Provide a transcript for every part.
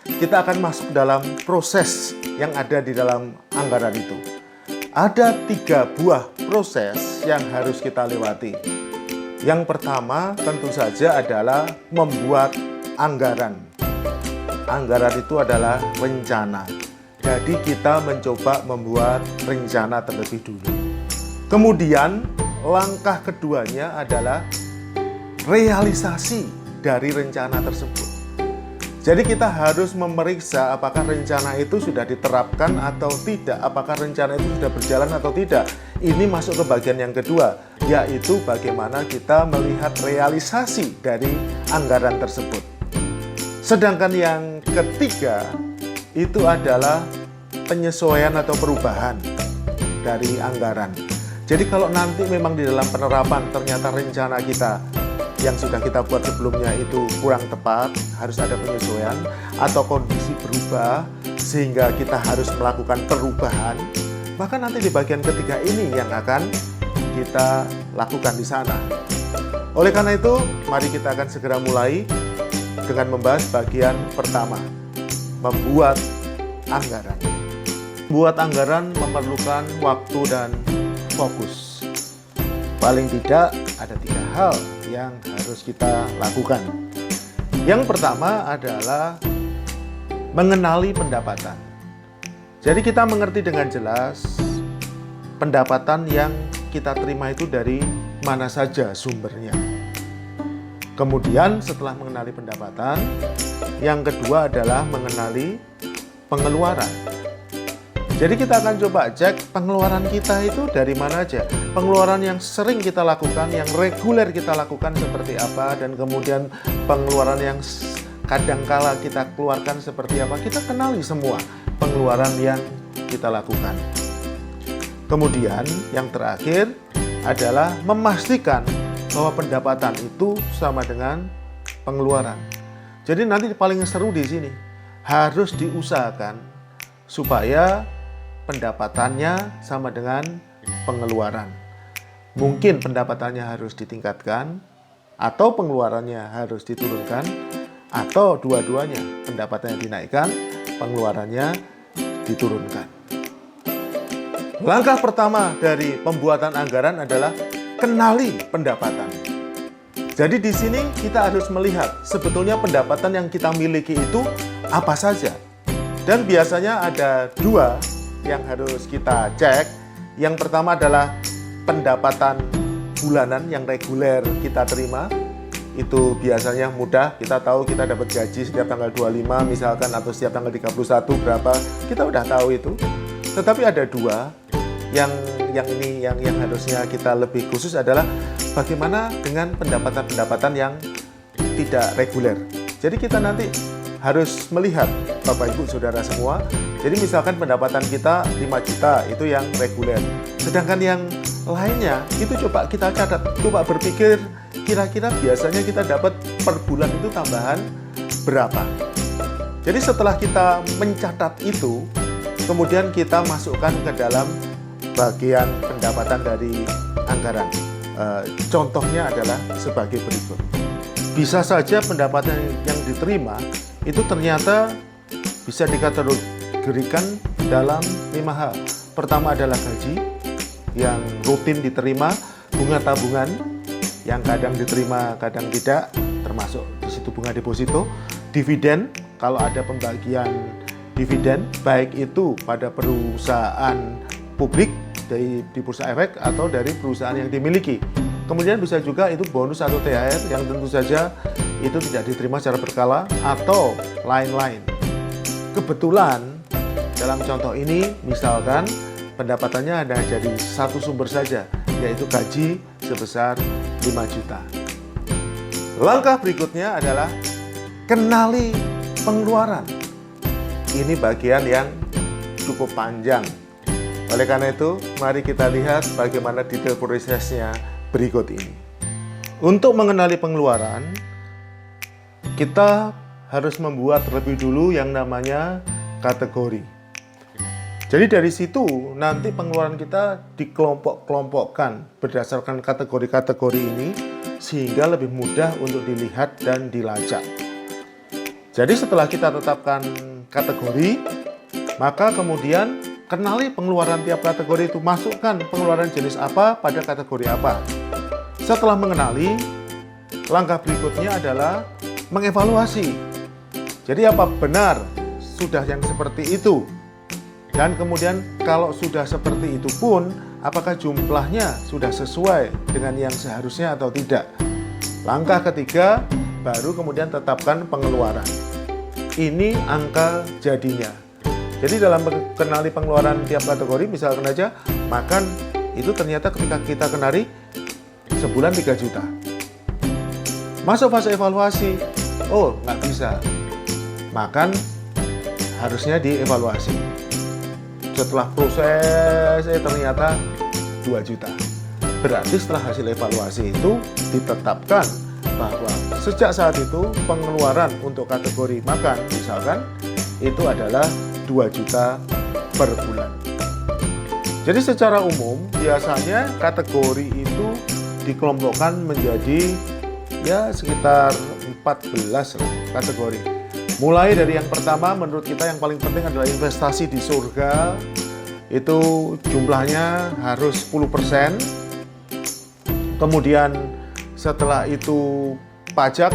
kita akan masuk dalam proses yang ada di dalam anggaran itu. Ada 3 buah proses yang harus kita lewati. Yang pertama tentu saja adalah membuat anggaran. Anggaran itu adalah rencana. Jadi kita mencoba membuat rencana terlebih dulu. Kemudian langkah keduanya adalah realisasi dari rencana tersebut. Jadi kita harus memeriksa apakah rencana itu sudah diterapkan atau tidak, apakah rencana itu sudah berjalan atau tidak. Ini masuk ke bagian yang kedua, yaitu bagaimana kita melihat realisasi dari anggaran tersebut. Sedangkan yang ketiga itu adalah penyesuaian atau perubahan dari anggaran. Jadi kalau nanti memang di dalam penerapan ternyata rencana kita yang sudah kita buat sebelumnya itu kurang tepat, harus ada penyesuaian, atau kondisi berubah sehingga kita harus melakukan perubahan, maka nanti di bagian ketiga ini yang akan kita lakukan di sana. Oleh karena itu, mari kita akan segera mulai dengan membahas bagian pertama, membuat anggaran. Membuat anggaran memerlukan waktu dan fokus. Paling tidak ada 3 hal yang harus kita lakukan. Yang pertama adalah mengenali pendapatan. Jadi kita mengerti dengan jelas pendapatan yang kita terima itu dari mana saja sumbernya. Kemudian setelah mengenali pendapatan, yang kedua adalah mengenali pengeluaran. Jadi kita akan coba cek pengeluaran kita itu dari mana aja. Pengeluaran yang sering kita lakukan, yang reguler kita lakukan seperti apa, dan kemudian pengeluaran yang kadangkala kita keluarkan seperti apa. Kita kenali semua pengeluaran yang kita lakukan. Kemudian yang terakhir adalah memastikan bahwa pendapatan itu sama dengan pengeluaran. Jadi nanti paling seru di sini harus diusahakan supaya pendapatannya sama dengan pengeluaran. Mungkin pendapatannya harus ditingkatkan, atau pengeluarannya harus diturunkan, atau dua-duanya, pendapatannya dinaikkan, pengeluarannya diturunkan. Langkah pertama dari pembuatan anggaran adalah kenali pendapatan. Jadi di sini kita harus melihat sebetulnya pendapatan yang kita miliki itu apa saja. Dan biasanya ada 2 yang harus kita cek. Yang pertama adalah pendapatan bulanan yang reguler kita terima. Itu biasanya mudah, kita tahu kita dapat gaji setiap tanggal 25 misalkan, atau setiap tanggal 31 berapa, kita udah tahu itu. Tetapi ada 2 yang harusnya kita lebih khusus adalah bagaimana dengan pendapatan-pendapatan yang tidak reguler. Jadi kita nanti harus melihat Bapak Ibu Saudara semua. Jadi misalkan pendapatan kita 5 juta itu yang reguler. Sedangkan yang lainnya itu coba kita catat, coba berpikir kira-kira biasanya kita dapat per bulan itu tambahan berapa. Jadi setelah kita mencatat itu, kemudian kita masukkan ke dalam bagian pendapatan dari anggaran. Contohnya adalah sebagai berikut. Bisa saja pendapatan yang diterima itu ternyata bisa dikategorikan dalam 5 hal. Pertama adalah gaji yang rutin diterima, bunga tabungan yang kadang diterima, kadang tidak, termasuk di situ bunga deposito, dividen kalau ada pembagian dividen, baik itu pada perusahaan publik di Bursa Efek atau dari perusahaan yang dimiliki. Kemudian bisa juga itu bonus atau THR yang tentu saja itu tidak diterima secara berkala atau lain-lain. Kebetulan dalam contoh ini misalkan pendapatannya ada jadi 1 sumber saja, yaitu gaji sebesar 5 juta. Langkah berikutnya adalah kenali pengeluaran. Ini bagian yang cukup panjang. Oleh karena itu, mari kita lihat bagaimana detail prosesnya berikut ini. Untuk mengenali pengeluaran, kita harus membuat terlebih dulu yang namanya kategori. Jadi dari situ nanti pengeluaran kita dikelompok-kelompokkan berdasarkan kategori-kategori ini sehingga lebih mudah untuk dilihat dan dilacak. Jadi setelah kita tetapkan kategori, maka kemudian kenali pengeluaran tiap kategori itu, masukkan pengeluaran jenis apa pada kategori apa. Setelah mengenali, langkah berikutnya adalah mengevaluasi. Jadi apa benar sudah yang seperti itu? Dan kemudian kalau sudah seperti itu pun, apakah jumlahnya sudah sesuai dengan yang seharusnya atau tidak? Langkah ketiga, baru kemudian tetapkan pengeluaran. Ini angka jadinya. Jadi dalam mengenali pengeluaran tiap kategori, misalkan aja makan, itu ternyata ketika kita kenali sebulan 3 juta. Masuk fase evaluasi, oh nggak bisa. Makan harusnya dievaluasi. Setelah proses ternyata 2 juta. Berarti setelah hasil evaluasi itu ditetapkan bahwa sejak saat itu pengeluaran untuk kategori makan misalkan itu adalah 2 juta per bulan. Jadi secara umum biasanya kategori itu dikelompokkan menjadi ya sekitar 14 kategori. Mulai dari yang pertama, menurut kita yang paling penting adalah investasi di surga. Itu jumlahnya harus 10%. Kemudian setelah itu pajak,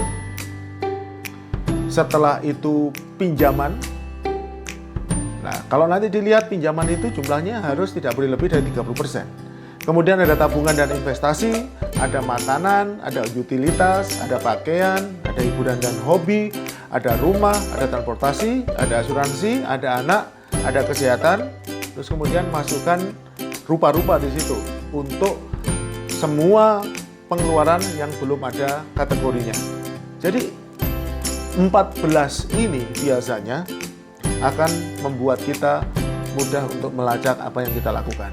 setelah itu pinjaman. Nah, kalau nanti dilihat pinjaman itu jumlahnya harus tidak boleh lebih dari 30%. Kemudian ada tabungan dan investasi, ada makanan, ada utilitas, ada pakaian, ada hiburan dan hobi, ada rumah, ada transportasi, ada asuransi, ada anak, ada kesehatan. Terus kemudian masukkan rupa-rupa di situ untuk semua pengeluaran yang belum ada kategorinya. Jadi 14 ini biasanya akan membuat kita mudah untuk melacak apa yang kita lakukan.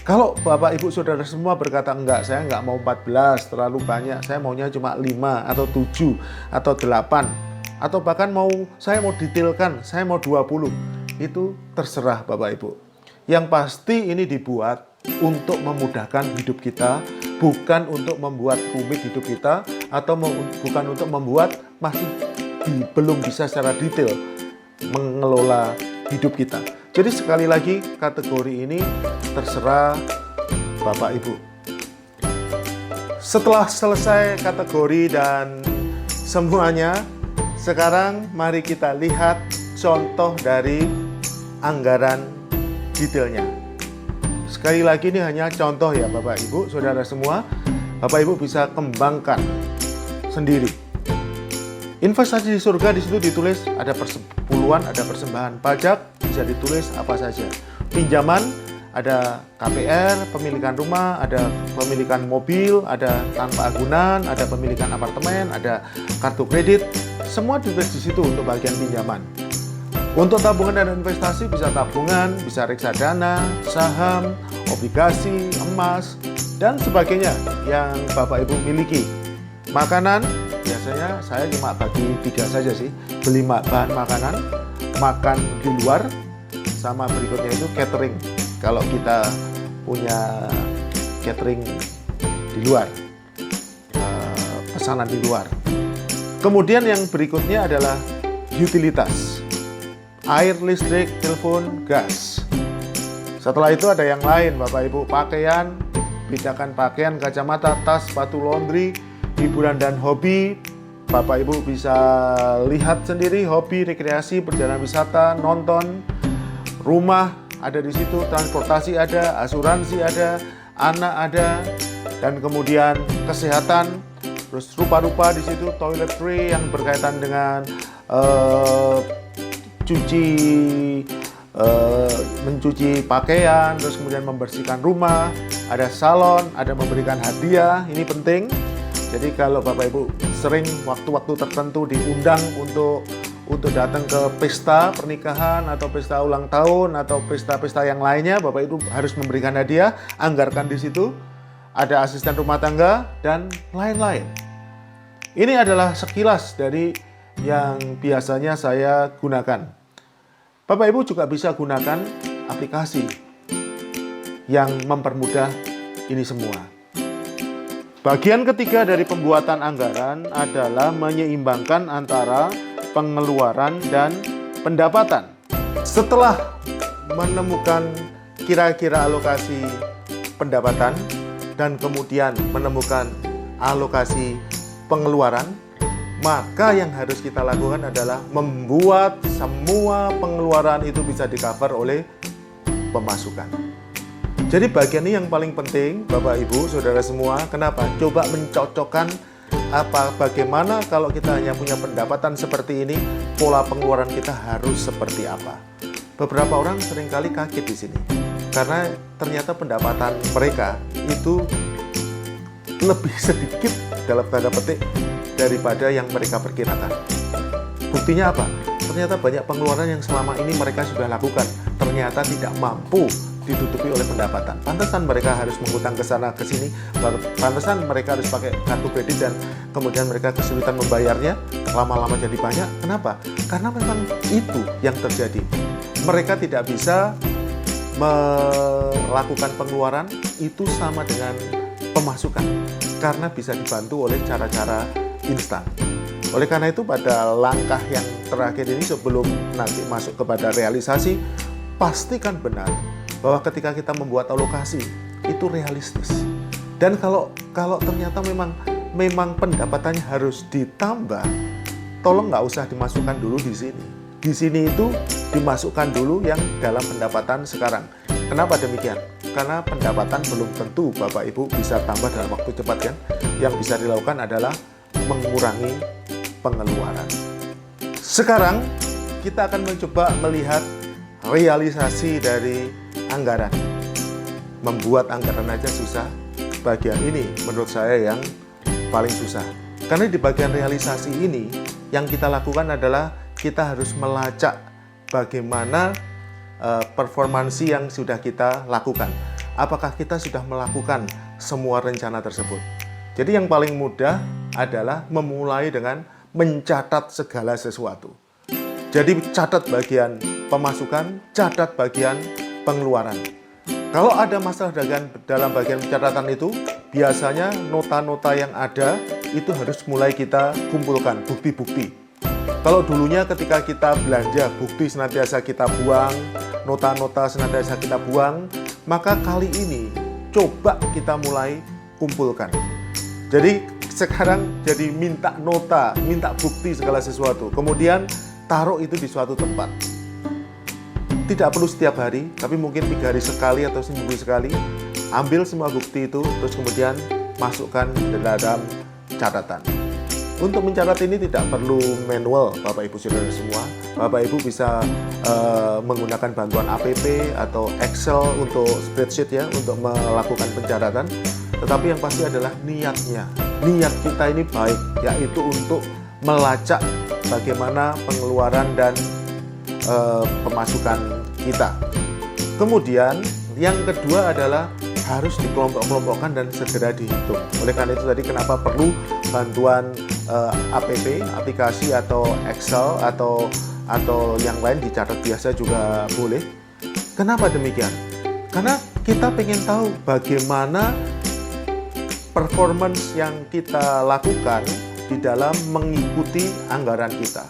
Kalau Bapak Ibu Saudara semua berkata enggak, saya enggak mau 14, terlalu banyak, saya maunya cuma 5 atau 7 atau 8, atau bahkan saya mau detailkan, saya mau 20, itu terserah Bapak Ibu. Yang pasti ini dibuat untuk memudahkan hidup kita, bukan untuk membuat rumit hidup kita, atau bukan untuk membuat masih belum bisa secara detail mengelola hidup kita. Jadi sekali lagi kategori ini terserah Bapak Ibu. Setelah selesai kategori dan semuanya, sekarang mari kita lihat contoh dari anggaran detailnya. Sekali lagi ini hanya contoh ya Bapak Ibu, Saudara semua. Bapak Ibu bisa kembangkan sendiri. Investasi di surga di situ ditulis ada persepuluhan, ada persembahan pajak, bisa ditulis apa saja. Pinjaman, ada KPR, pemilikan rumah, ada pemilikan mobil, ada tanpa agunan, ada pemilikan apartemen, ada kartu kredit, semua ditulis di situ untuk bagian pinjaman. Untuk tabungan dan investasi bisa tabungan, bisa reksadana, saham, obligasi, emas, dan sebagainya yang Bapak Ibu miliki. Makanan, biasanya saya cuma bagi 3 saja sih. Beli bahan makanan, makan di luar, sama berikutnya itu catering. Kalau kita punya catering di luar, pesanan di luar. Kemudian yang berikutnya adalah utilitas. Air, listrik, telepon, gas. Setelah itu ada yang lain Bapak Ibu, pakaian, bedakan pakaian, kacamata, tas, sepatu laundry, hiburan dan hobi. Bapak Ibu bisa lihat sendiri, hobi, rekreasi, perjalanan wisata, nonton, rumah ada di situ, transportasi ada, asuransi ada, anak ada, dan kemudian kesehatan, terus rupa-rupa di situ, toiletry yang berkaitan dengan mencuci pakaian, terus kemudian membersihkan rumah, ada salon, ada memberikan hadiah, ini penting. Jadi kalau Bapak Ibu sering waktu-waktu tertentu diundang untuk datang ke pesta pernikahan atau pesta ulang tahun atau pesta-pesta yang lainnya, Bapak Ibu harus memberikan hadiah, anggarkan di situ, ada asisten rumah tangga dan lain-lain. Ini adalah sekilas dari yang biasanya saya gunakan. Bapak Ibu juga bisa gunakan aplikasi yang mempermudah ini semua. Bagian ketiga dari pembuatan anggaran adalah menyeimbangkan antara pengeluaran, dan pendapatan. Setelah menemukan kira-kira alokasi pendapatan dan kemudian menemukan alokasi pengeluaran, maka yang harus kita lakukan adalah membuat semua pengeluaran itu bisa di-cover oleh pemasukan. Jadi bagian ini yang paling penting, Bapak Ibu, Saudara semua. Kenapa? Coba mencocokkan bagaimana kalau kita hanya punya pendapatan seperti ini, pola pengeluaran kita harus seperti apa. Beberapa orang seringkali kaget di sini karena ternyata pendapatan mereka itu lebih sedikit dalam tanda petik daripada yang mereka perkirakan. Buktinya apa? Ternyata banyak pengeluaran yang selama ini mereka sudah lakukan ternyata tidak mampu ditutupi oleh pendapatan. Pantesan mereka harus mengutang ke sana ke sini, pantesan mereka harus pakai kartu kredit dan kemudian mereka kesulitan membayarnya, lama-lama jadi banyak. Kenapa? Karena memang itu yang terjadi. Mereka tidak bisa melakukan pengeluaran itu sama dengan pemasukan karena bisa dibantu oleh cara-cara instan. Oleh karena itu pada langkah yang terakhir ini sebelum nanti masuk kepada realisasi, pastikan benar bahwa ketika kita membuat alokasi itu realistis. Dan kalau ternyata memang pendapatannya harus ditambah, tolong nggak usah dimasukkan dulu di sini. Di sini itu dimasukkan dulu yang dalam pendapatan sekarang. Kenapa demikian? Karena pendapatan belum tentu Bapak Ibu bisa tambah dalam waktu cepat kan. Yang bisa dilakukan adalah mengurangi pengeluaran. Sekarang kita akan mencoba melihat realisasi dari anggaran. Membuat anggaran aja susah. Bagian ini menurut saya yang paling susah. Karena di bagian realisasi ini yang kita lakukan adalah kita harus melacak bagaimana performansi yang sudah kita lakukan. Apakah kita sudah melakukan semua rencana tersebut? Jadi yang paling mudah adalah memulai dengan mencatat segala sesuatu. Jadi catat bagian pemasukan, catat bagian pengeluaran. Kalau ada masalah dalam bagian pencatatan itu, biasanya nota-nota yang ada itu harus mulai kita kumpulkan, bukti-bukti. Kalau dulunya ketika kita belanja, bukti senantiasa kita buang, nota-nota senantiasa kita buang, maka kali ini coba kita mulai kumpulkan. Jadi sekarang jadi minta nota, minta bukti segala sesuatu, kemudian taruh itu di suatu tempat. Tidak perlu setiap hari, tapi mungkin 3 hari sekali atau seminggu sekali, ambil semua bukti itu, terus kemudian masukkan ke dalam catatan. Untuk mencatat ini tidak perlu manual, Bapak Ibu Saudara semua. Bapak Ibu bisa menggunakan bantuan APP atau Excel untuk spreadsheet ya, untuk melakukan pencatatan. Tetapi yang pasti adalah niatnya. Niat kita ini baik, yaitu untuk melacak bagaimana pengeluaran dan pemasukan kita. Kemudian yang kedua adalah harus dikelompok-kelompokkan dan segera dihitung. Oleh karena itu tadi kenapa perlu bantuan APP, aplikasi atau Excel atau yang lain dicatat biasa juga boleh. Kenapa demikian? Karena kita pengen tahu bagaimana performance yang kita lakukan di dalam mengikuti anggaran kita.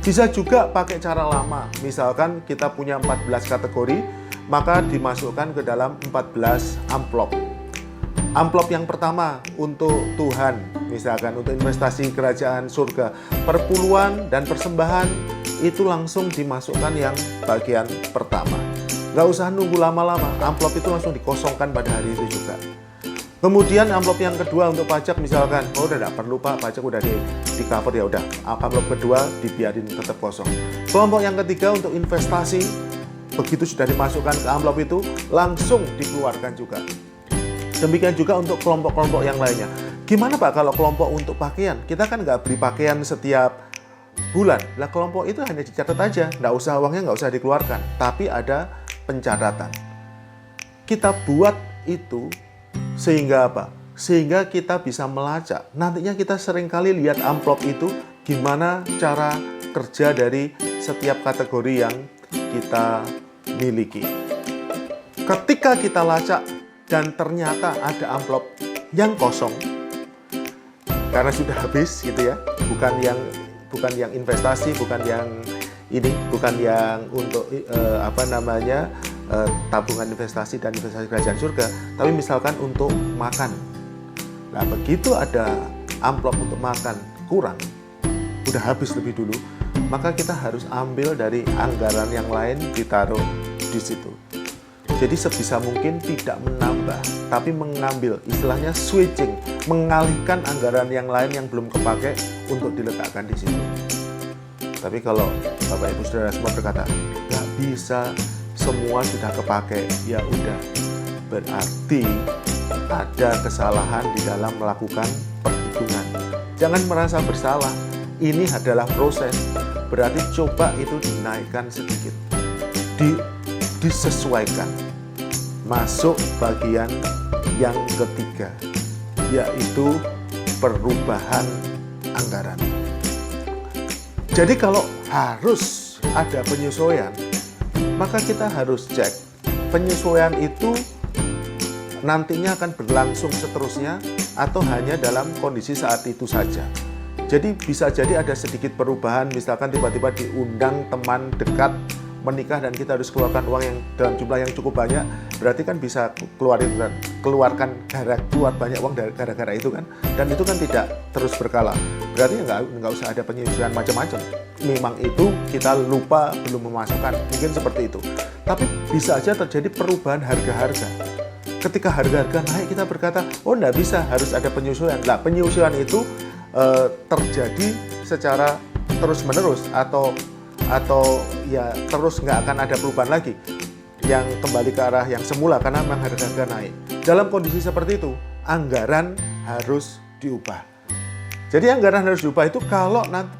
Bisa juga pakai cara lama, misalkan kita punya 14 kategori, maka dimasukkan ke dalam 14 amplop. Amplop yang pertama untuk Tuhan, misalkan untuk investasi kerajaan surga, perpuluhan dan persembahan, itu langsung dimasukkan yang bagian pertama. Nggak usah nunggu lama-lama, amplop itu langsung dikosongkan pada hari itu juga. Kemudian amplop yang kedua untuk pajak misalkan, oh udah tidak perlu Pak, pajak udah di cover ya udah. Amplop kedua dibiarin tetap kosong. Kelompok yang ketiga untuk investasi, begitu sudah dimasukkan ke amplop itu langsung dikeluarkan juga. Demikian juga untuk kelompok-kelompok yang lainnya. Gimana Pak kalau kelompok untuk pakaian? Kita kan nggak beli pakaian setiap bulan. Lah kelompok itu hanya dicatat aja, uangnya nggak usah dikeluarkan. Tapi ada pencatatan. Kita buat itu sehingga apa? Sehingga kita bisa melacak. Nantinya kita seringkali lihat amplop itu gimana cara kerja dari setiap kategori yang kita miliki. Ketika kita lacak dan ternyata ada amplop yang kosong karena sudah habis gitu ya, bukan yang investasi, bukan yang ini, bukan yang untuk tabungan investasi dan investasi kerajaan surga, tapi misalkan untuk makan. Nah, begitu ada amplop untuk makan kurang, udah habis lebih dulu, maka kita harus ambil dari anggaran yang lain ditaruh di situ. Jadi sebisa mungkin tidak menambah, tapi mengambil, istilahnya switching, mengalihkan anggaran yang lain yang belum kepake untuk diletakkan di situ. Tapi kalau Bapak Ibu Saudara semua berkata, nggak bisa, semua sudah kepake, ya udah, berarti ada kesalahan di dalam melakukan perhitungan. Jangan merasa bersalah, ini adalah proses, berarti coba itu dinaikkan sedikit, disesuaikan. Masuk bagian yang ketiga, yaitu perubahan anggaran. Jadi kalau harus ada penyesuaian, maka kita harus cek penyesuaian itu nantinya akan berlangsung seterusnya atau hanya dalam kondisi saat itu saja. Jadi bisa jadi ada sedikit perubahan, misalkan tiba-tiba diundang teman dekat menikah dan kita harus keluarkan uang yang dalam jumlah yang cukup banyak, berarti kan bisa keluar banyak uang gara-gara itu kan, dan itu kan tidak terus berkala, berarti nggak usah ada penyesuaian macam-macam. Memang itu kita lupa belum memasukkan, mungkin seperti itu. Tapi bisa aja terjadi perubahan harga-harga. Ketika harga-harga naik kita berkata, oh nggak bisa, harus ada penyesuaian. Nah, penyesuaian itu terjadi secara terus-menerus atau ya terus nggak akan ada perubahan lagi yang kembali ke arah yang semula karena memang harga-harga naik. Dalam kondisi seperti itu, anggaran harus diubah. Jadi anggaran harus diubah itu kalau nanti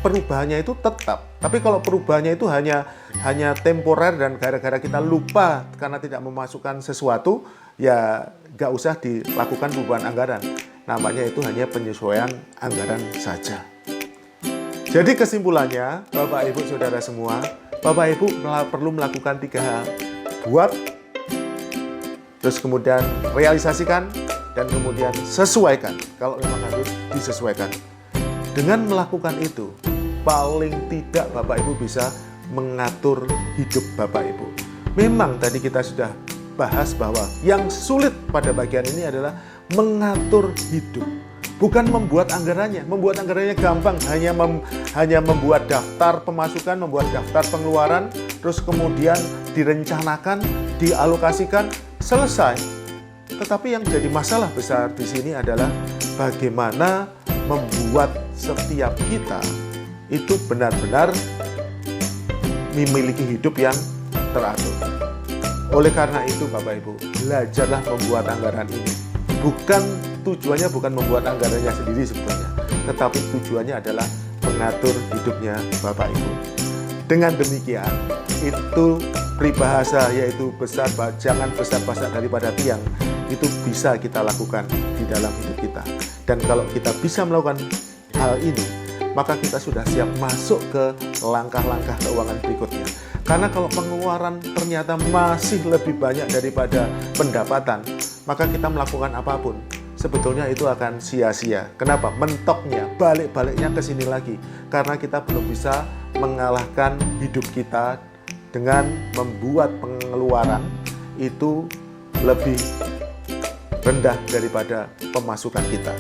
perubahannya itu tetap. Tapi kalau perubahannya itu hanya temporer dan gara-gara kita lupa karena tidak memasukkan sesuatu, ya nggak usah dilakukan perubahan anggaran. Namanya itu hanya penyesuaian anggaran saja. Jadi kesimpulannya, Bapak Ibu Saudara semua, Bapak Ibu perlu melakukan 3 hal. Buat, terus kemudian realisasikan, dan kemudian sesuaikan. Kalau memang harus disesuaikan. Dengan melakukan itu, paling tidak Bapak Ibu bisa mengatur hidup Bapak Ibu. Memang tadi kita sudah bahas bahwa yang sulit pada bagian ini adalah mengatur hidup. Bukan membuat anggarannya gampang, hanya membuat daftar pemasukan, membuat daftar pengeluaran, terus kemudian direncanakan, dialokasikan, selesai. Tetapi yang jadi masalah besar di sini adalah bagaimana membuat setiap kita itu benar-benar memiliki hidup yang teratur. Oleh karena itu Bapak Ibu, belajarlah membuat anggaran ini. Tujuannya bukan membuat anggarannya sendiri sebetulnya, tetapi tujuannya adalah mengatur hidupnya Bapak Ibu. Dengan demikian, itu peribahasa yaitu jangan besar-besar daripada tiang, itu bisa kita lakukan di dalam hidup kita. Dan kalau kita bisa melakukan hal ini, maka kita sudah siap masuk ke langkah-langkah keuangan berikutnya. Karena kalau pengeluaran ternyata masih lebih banyak daripada pendapatan, maka kita melakukan apapun, sebetulnya itu akan sia-sia. Kenapa? Mentoknya, balik-baliknya ke sini lagi. Karena kita belum bisa mengalahkan hidup kita dengan membuat pengeluaran itu lebih rendah daripada pemasukan kita.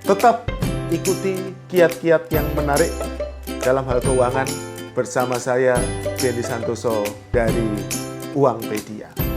Tetap ikuti kiat-kiat yang menarik dalam hal keuangan bersama saya, Benny Santoso dari Uangpedia.